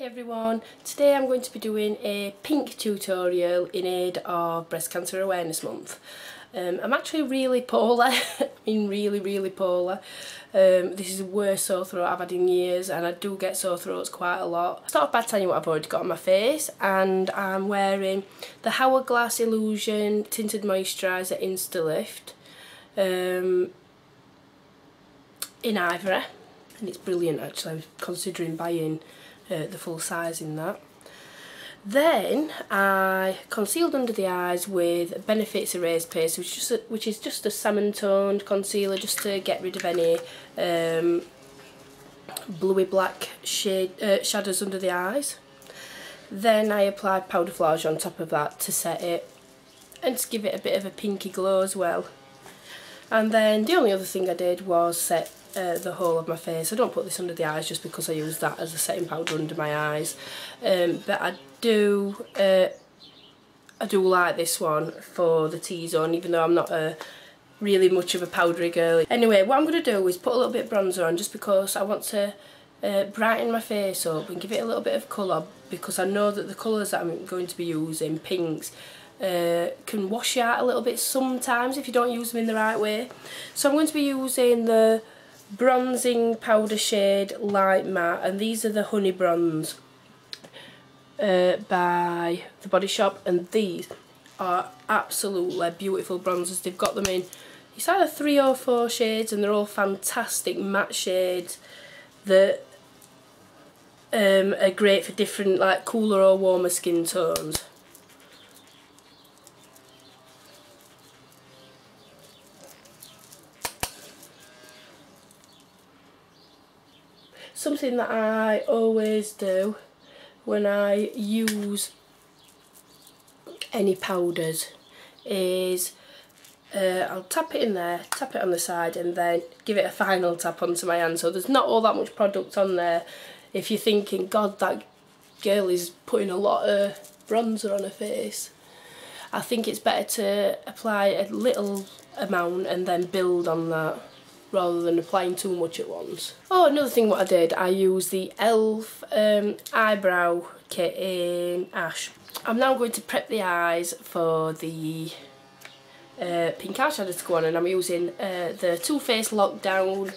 everyone, today I'm going to be doing a pink tutorial in aid of Breast Cancer Awareness Month. I'm actually really poorly, I mean really poorly. This is the worst sore throat I've had in years, and I do get sore throats quite a lot. Start off by telling you what I've already got on my face, and I'm wearing the Hourglass Illusion Tinted Moisturiser Instalift in ivory, and it's brilliant actually. I was considering buying the full size in that. Then I concealed under the eyes with Benefit's Erase Paste, which is just a salmon toned concealer, just to get rid of any bluey black shadows under the eyes. Then I applied Powder Flage on top of that to set it and to give it a bit of a pinky glow as well. And then the only other thing I did was set the whole of my face. I don't put this under the eyes just because I use that as a setting powder under my eyes, but I do like this one for the T-zone, even though I'm not really much of a powdery girl. Anyway, what I'm going to do is put a little bit of bronzer on, just because I want to brighten my face up and give it a little bit of colour, because I know that the colours that I'm going to be using, pinks, can wash you out a little bit sometimes if you don't use them in the right way. So I'm going to be using the Bronzing Powder Shade Light Matte, and these are the Honey Bronze by The Body Shop, and these are absolutely beautiful bronzers. They've got them in, it's either 3 or 4 shades, and they're all fantastic matte shades that are great for different, like, cooler or warmer skin tones. Something that I always do when I use any powders is I'll tap it in there, tap it on the side, and then give it a final tap onto my hand, so there's not all that much product on there. If you're thinking, God, that girl is putting a lot of bronzer on her face, I think it's better to apply a little amount and then build on that, rather than applying too much at once. Oh, another thing what I did, I used the e.l.f. eyebrow kit in Ash. I'm now going to prep the eyes for the pink eyeshadow to go on, and I'm using the Too Faced Lockdown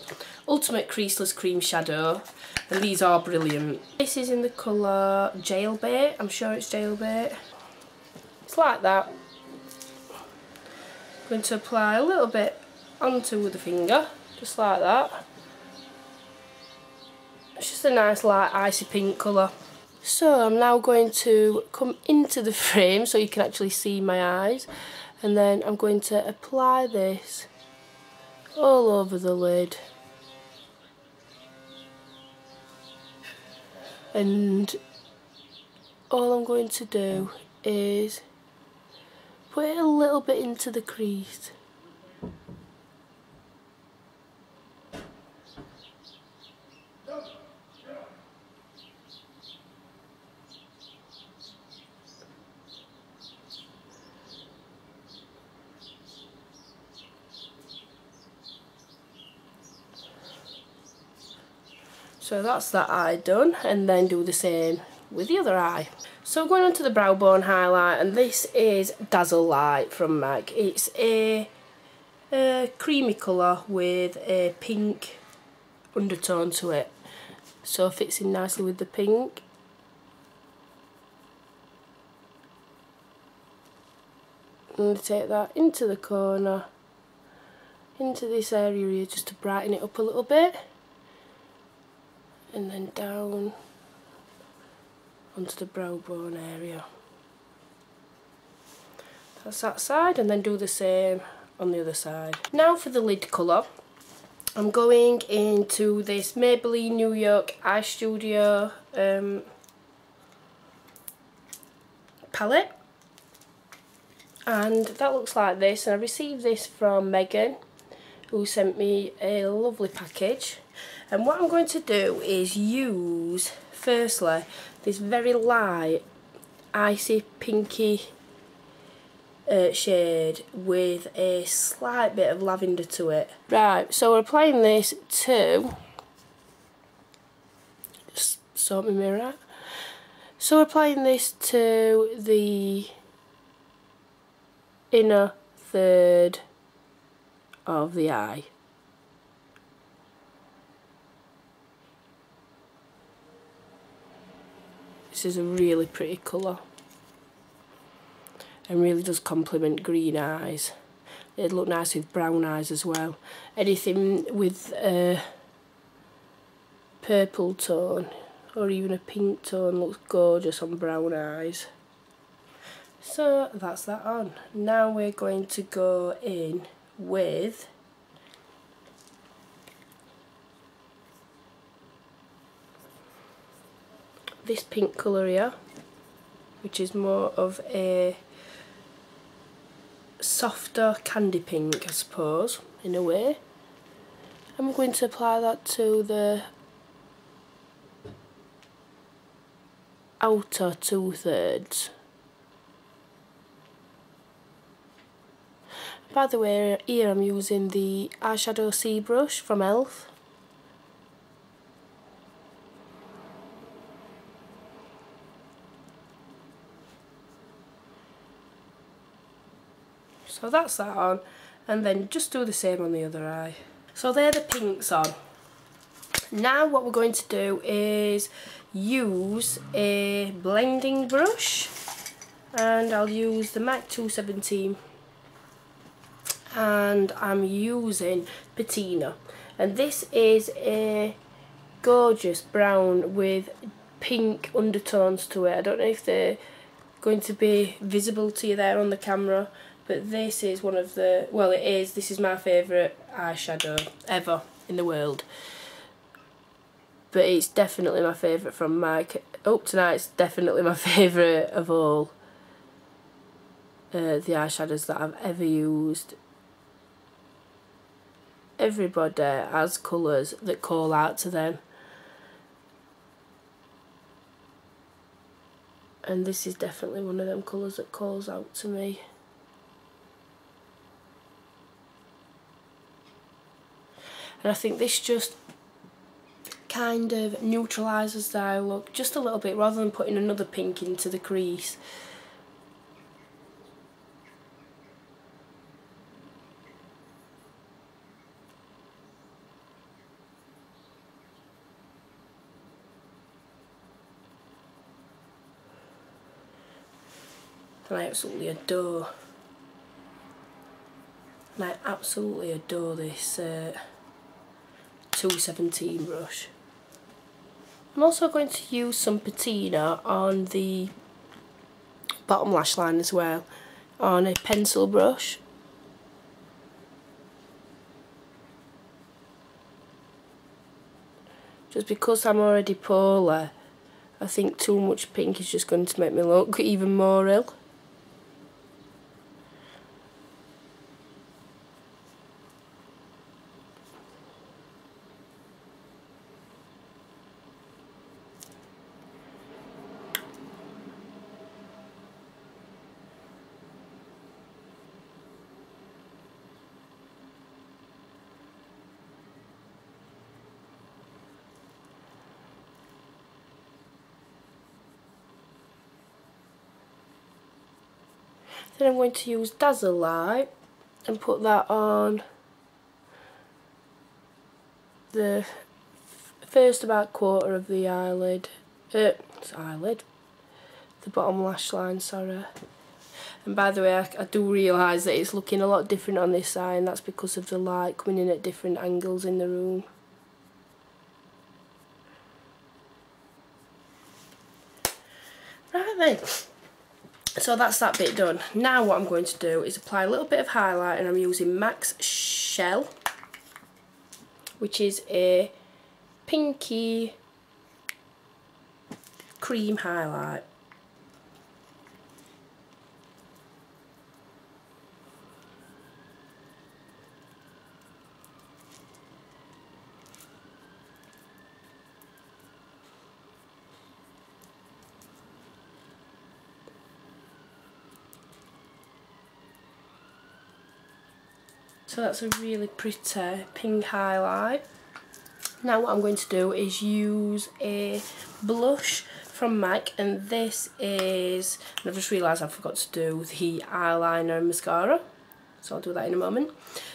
Ultimate Creaseless Cream Shadow, and these are brilliant. This is in the colour Jailbait, I'm sure it's Jailbait. It's like that. I'm going to apply a little bit onto the finger, just like that. It's just a nice light icy pink colour. So I'm now going to come into the frame so you can actually see my eyes, and then I'm going to apply this all over the lid. And all I'm going to do is put it a little bit into the crease. So that's that eye done, and then do the same with the other eye. So going on to the brow bone highlight, and this is Dazzle Light from MAC. It's a creamy colour with a pink undertone to it, so it fits in nicely with the pink. I'm going to take that into the corner, into this area here, just to brighten it up a little bit, and then down onto the brow bone area. That's that side, and then do the same on the other side. Now for the lid colour, I'm going into this Maybelline New York Eye Studio palette, and that looks like this. And I received this from Megan, who sent me a lovely package. And what I'm going to do is use, firstly, this very light, icy pinky shade with a slight bit of lavender to it. Right, so we're applying this to, just sort my mirror out, So applying this to the inner third of the eye. This is a really pretty colour and really does complement green eyes. It'd look nice with brown eyes as well. Anything with a purple tone or even a pink tone looks gorgeous on brown eyes. So that's that on. Now we're going to go in with this pink colour here, which is more of a softer candy pink, I suppose, in a way. And we're going to apply that to the outer 2/3. By the way, here I'm using the eyeshadow C brush from ELF. So that's that on, and then just do the same on the other eye. So they're the pinks on. Now what we're going to do is use a blending brush, and I'll use the MAC 217, and I'm using Patina, and this is a gorgeous brown with pink undertones to it. I don't know if they're going to be visible to you there on the camera, but this is one of the, well it is, this is my favourite eyeshadow ever in the world. But it's definitely my favourite from MAC. Up tonight it's definitely my favourite of all the eyeshadows that I've ever used. Everybody has colours that call out to them. And this is definitely one of them colours that calls out to me. And I think this just kind of neutralises the eye look just a little bit, rather than putting another pink into the crease. And I absolutely adore this 217 brush. I'm also going to use some patina on the bottom lash line as well, on a pencil brush. Just because I'm already polar, I think too much pink is just going to make me look even more ill. Then I'm going to use Dazzle Light and put that on the first about quarter of the eyelid, the bottom lash line, sorry. And by the way, I do realise that it's looking a lot different on this side, and that's because of the light coming in at different angles in the room. Right then. So that's that bit done. Now what I'm going to do is apply a little bit of highlight, and I'm using MAC's Shell, which is a pinky cream highlight. So that's a really pretty pink highlight. Now what I'm going to do is use a blush from MAC, and this is, and I've just realised I forgot to do the eyeliner and mascara, so I'll do that in a moment.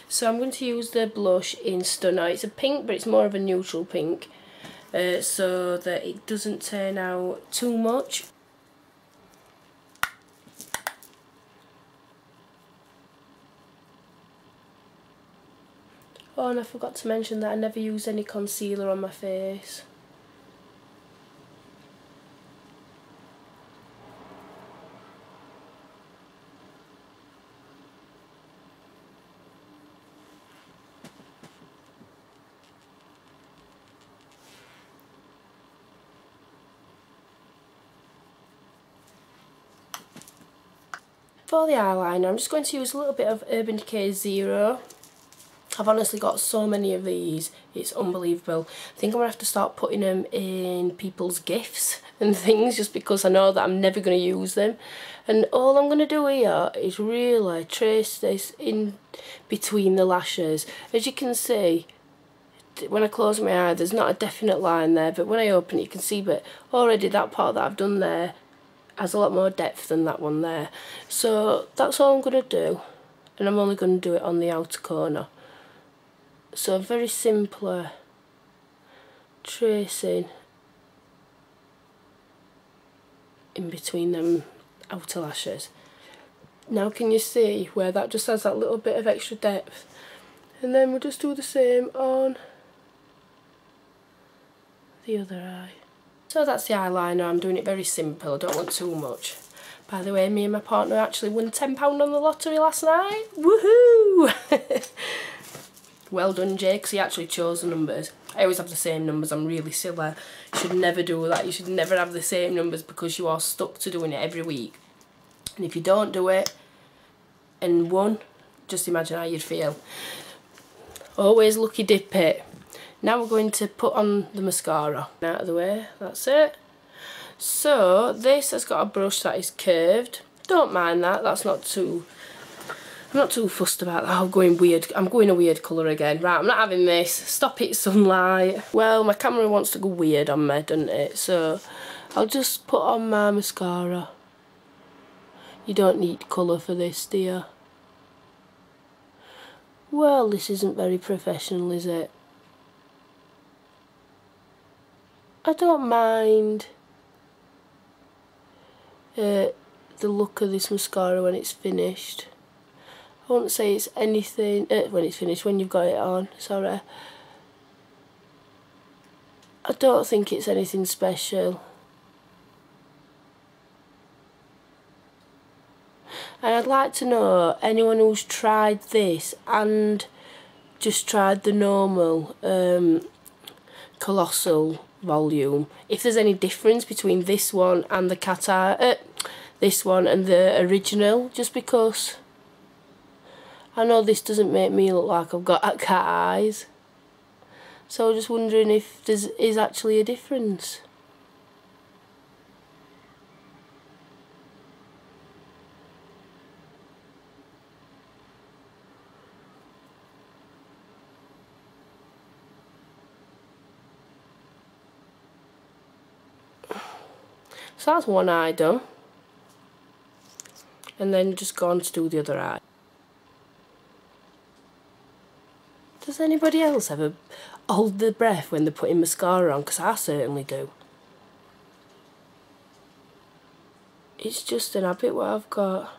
So I'm going to use the blush in Stunner. It's a pink, but it's more of a neutral pink, so that it doesn't turn out too much. Oh, and I forgot to mention that I never use any concealer on my face. For the eyeliner, I'm just going to use a little bit of Urban Decay Zero. I've honestly got so many of these, it's unbelievable. I think I'm going to have to start putting them in people's gifts and things, just because I know that I'm never going to use them. And all I'm going to do here is really trace this in between the lashes. As you can see, when I close my eye, there's not a definite line there, but when I open it, you can see, but already that part that I've done there has a lot more depth than that one there. So that's all I'm going to do, and I'm only going to do it on the outer corner. So very simpler tracing in between them outer lashes. Now can you see where that just has that little bit of extra depth? And then we'll just do the same on the other eye. So that's the eyeliner. I'm doing it very simple, I don't want too much. By the way, me and my partner actually won £10 on the lottery last night. Woohoo! Well done, Jay, because he actually chose the numbers. I always have the same numbers, I'm really silly. You should never do that. You should never have the same numbers, because you are stuck to doing it every week. And if you don't do it and won, just imagine how you'd feel. Always lucky dip it. Now we're going to put on the mascara. Out of the way, that's it. So this has got a brush that is curved. Don't mind that, that's not too... I'm not too fussed about that. I'm going a weird colour again. Right, I'm not having this. Stop it, sunlight. Well, my camera wants to go weird on me, doesn't it? So I'll just put on my mascara. You don't need colour for this, do you? Well, this isn't very professional, is it? I don't mind the look of this mascara when it's finished. I won't say it's anything when it's finished, when you've got it on, sorry. I don't think it's anything special. And I'd like to know anyone who's tried this and just tried the normal Colossal volume, if there's any difference between this one and the cat eye, this one and the original, just because I know this doesn't make me look like I've got cat eyes. So I'm just wondering if there is actually a difference. So that's one eye done. And then just go on to do the other eye. Does anybody else ever hold their breath when they're putting mascara on? Because I certainly do. It's just an habit what I've got.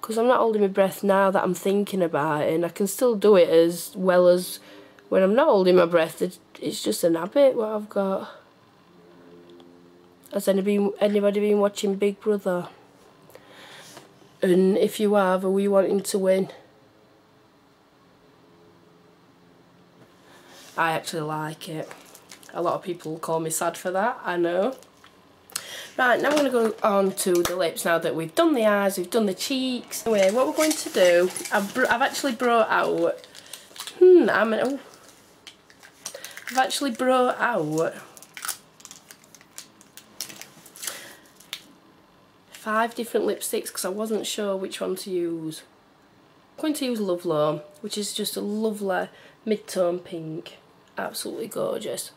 Because I'm not holding my breath now that I'm thinking about it, and I can still do it as well as when I'm not holding my breath. It's just an habit what I've got. Has anybody been watching Big Brother? And if you have, are we wanting to win? I actually like it. A lot of people call me sad for that, I know. Right, now we're going to go on to the lips now that we've done the eyes, we've done the cheeks. Anyway, what we're going to do, I've actually brought out... I've actually brought out 5 different lipsticks because I wasn't sure which one to use. I'm going to use Love Loam, which is just a lovely mid-tone pink. Absolutely gorgeous.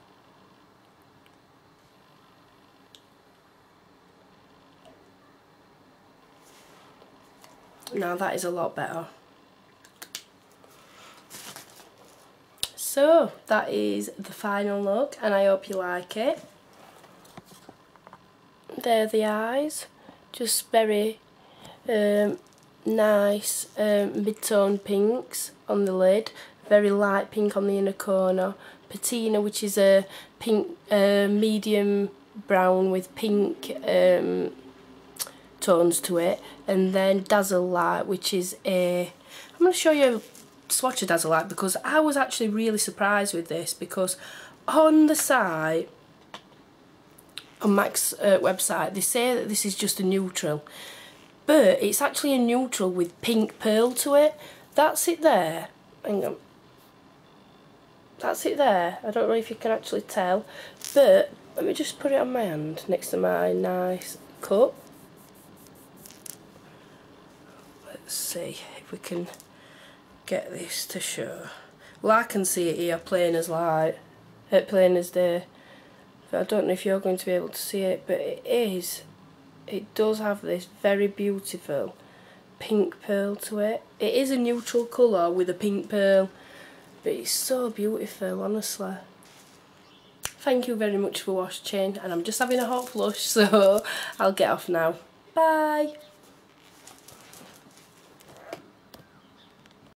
Now that is a lot better. So that is the final look, and I hope you like it. There are the eyes, just very nice mid-tone pinks on the lid, very light pink on the inner corner, patina, which is a pink medium brown with pink tones to it, and then Dazzle Light, which is I'm going to show you a swatch of Dazzle Light, because I was actually really surprised with this, because on the site, on MAC's website, they say that this is just a neutral, but it's actually a neutral with pink pearl to it. That's it there. Hang on. That's it there. I don't know if you can actually tell, but let me just put it on my hand next to my nice cup. Let's see if we can get this to show. Well, I can see it here plain as light, plain as day. But I don't know if you're going to be able to see it, but it does have this very beautiful pink pearl to it. It is a neutral colour with a pink pearl, but it's so beautiful, honestly. Thank you very much for watching, and I'm just having a hot flush, so I'll get off now. Bye!